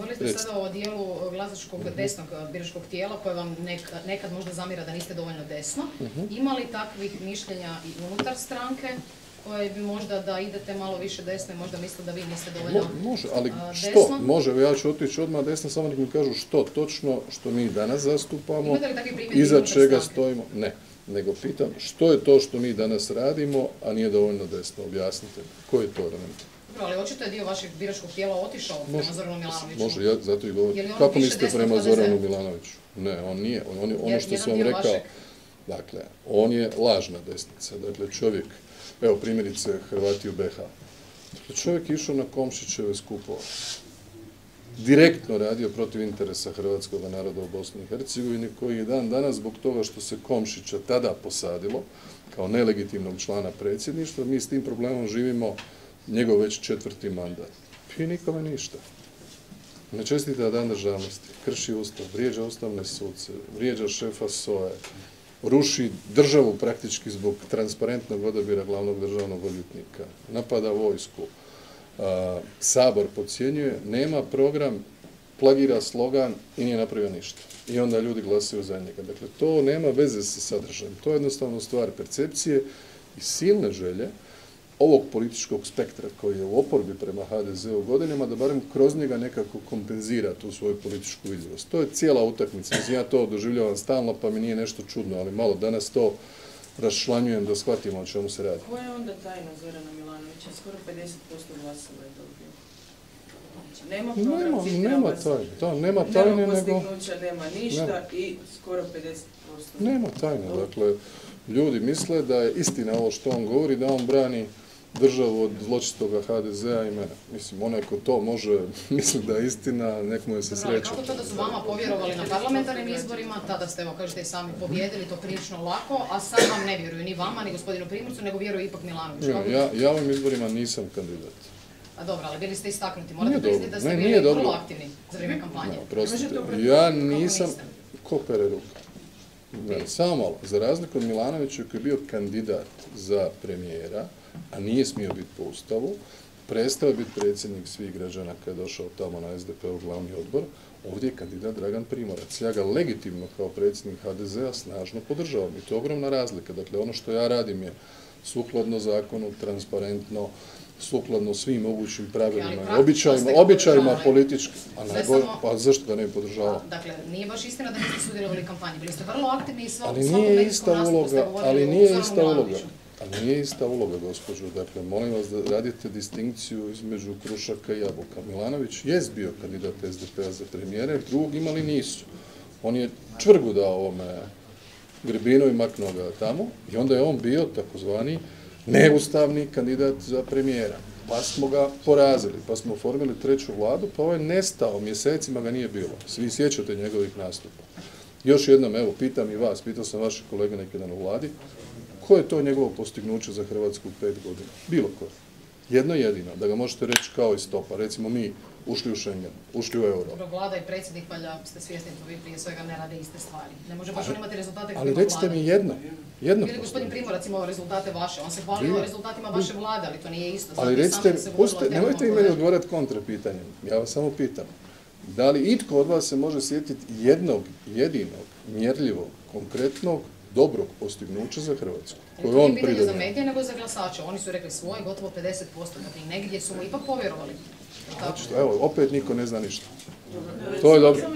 Govorili ste sada o dijelu glasačkog desnog biračkog tijela koje vam nekad možda zamira da niste dovoljno desno. Ima li takvih mišljenja i unutar stranke koje bi možda da idete malo više desno i možda misle da vi niste dovoljno Može, ali što? desno? Može, ja ću otići odmah desno, samo nek mi kažu što točno, što mi danas zastupamo, Imate li takvi primjeri iza unutar čega stranke? stojimo. Ne, nego pitam što je to što mi danas radimo, a nije dovoljno desno. Objasnite mi, koji je to element? Dobro, ali očito je dio vašeg biračkog tijela otišao prema Zoranu Milanoviću. Može, ja zato i govorim. Je li on Kako više mislite desno prema od Zoranu HDZ-a? Milanoviću? Ne, on nije. On je ono Jer što jedan sam vam dio rekao. vašeg. Dakle, on je lažna desnica. Dakle, čovjek, evo primjerice Hrvati u BiH. Dakle, čovjek je išao na Komšićeve skupove. Direktno radio protiv interesa hrvatskog naroda u Bosni i Hercegovini, koji je dan danas zbog toga što se Komšića tada posadilo kao nelegitimnog člana predsjedništva, mi s tim problemom živimo njegov već 4. mandat. I nikome ništa. Ne čestita dan državnosti, krši ustav, vrijeđa ustavne suce, vrijeđa šefa SOA-e, ruši državu praktički zbog transparentnog odabira glavnog državnog odvjetnika, napada vojsku, Sabor podcjenjuje, nema program, plagira slogan i nije napravio ništa. I onda ljudi glasaju za njega. Dakle, to nema veze sa sadržajem. To je jednostavno stvar percepcije i silne želje ovog političkog spektra koji je u oporbi prema HDZ-u godinama, da barem kroz njega nekako kompenzira tu svoju političku vidljivost. To je cijela utakmica. Mislim, ja to doživljavam stalno, pa mi nije nešto čudno, ali malo danas to raščlanjujem da shvatimo o čemu se radi. Koja je onda tajna Zorana Milanovića? Skoro 50% glasova je dobio. Znači, nema program Nema tajne, nema nego... postignuća, nema ništa i skoro 50%. Nema tajne. Dakle, ljudi misle da je istina ovo što on govori, da on brani državu od zločitoga HDZ-a i mene. Mislim, onaj ko to može misliti da je istina, nek mu je se sreće. Kako to da su vama povjerovali na parlamentarnim izborima, tada ste, evo kažete, i sami pobjedili, to prilično lako, a sad vam ne vjeruju ni vama, ni gospodinu Primorcu, nego vjeruju ipak Milanoviću. Ja ovim izborima nisam kandidat. A dobro, ali bili ste istaknuti, morate Nije priznati da dobro. ste Ne, bili nije vrlo dobro. aktivni za vrijeme kampanje. Prostite, Možete ja Kako nisam... niste? Ko pere ruka? Ne, samo malo. Za razliku od Milanovića koji je bio kandidat za premijera, a nije smio biti po Ustavu, prestao je biti predsjednik svih građana kad je došao tamo na SDP-u glavni odbor, ovdje je kandidat Dragan Primorac. Ja ga legitimno kao predsjednik HDZ-a snažno podržavam i to je ogromna razlika. Dakle, ono što ja radim je sukladno zakonu, transparentno, sukladno svim mogućim pravilima i običajima politički. Pa zašto ga ne podržava? Dakle, nije baš istina da niste sudjelovali u kampanji. Bili ste vrlo aktivni i svakom medijskom nastupu ste govorili o Zoranu Milanoviću. Ali nije ista uloga, gospođo. Dakle, molim vas da radite distinkciju između krušaka i jabuka. Milanović jest bio kandidat SDP-a za premijere, drugog imali nisu. On je čvrgu dao ovome Grbinu i maknuo ga tamo i onda je on bio takozvani neustavni kandidat za premijera. Pa smo ga porazili, pa smo oformili treću vladu, pa ovo je nestao, mjesecima ga nije bilo. Svi sjećate njegovih nastupa. Još jednom, evo, pitam i vas, pitao sam vaše kolege neki dan u vladi, koje je to njegovo postignuće za Hrvatsku u 5 godina? Bilo koje. Jedno jedino, da ga možete reći kao iz topa. Recimo mi ušli u Schengen, ušli u euro. Dobro, vlada i predsjednik, valjda ste svjesni, to vi prije svega ne rade iste stvari. Ne može baš on imati rezultate kako ima vlada. Ali recite mi jedno Ili gospodin Primorac imao rezultate vaše, on se hvalio rezultatima vaše vlade, ali to nije isto. Ali recite, nemojte mi meni odgovarati kontra pitanjem. Ja vas samo pitam, da li itko od vas se može sjetiti jednog, jedinog, mjerljivog, konkretnog, dobrog postignuća za Hrvatsku? To nije pitanje za medije, nego za glasače. Oni su rekli svoje, gotovo 50%, dakle negdje su mu ipak povjerovali. Evo, opet niko ne zna ništa. To je dobro.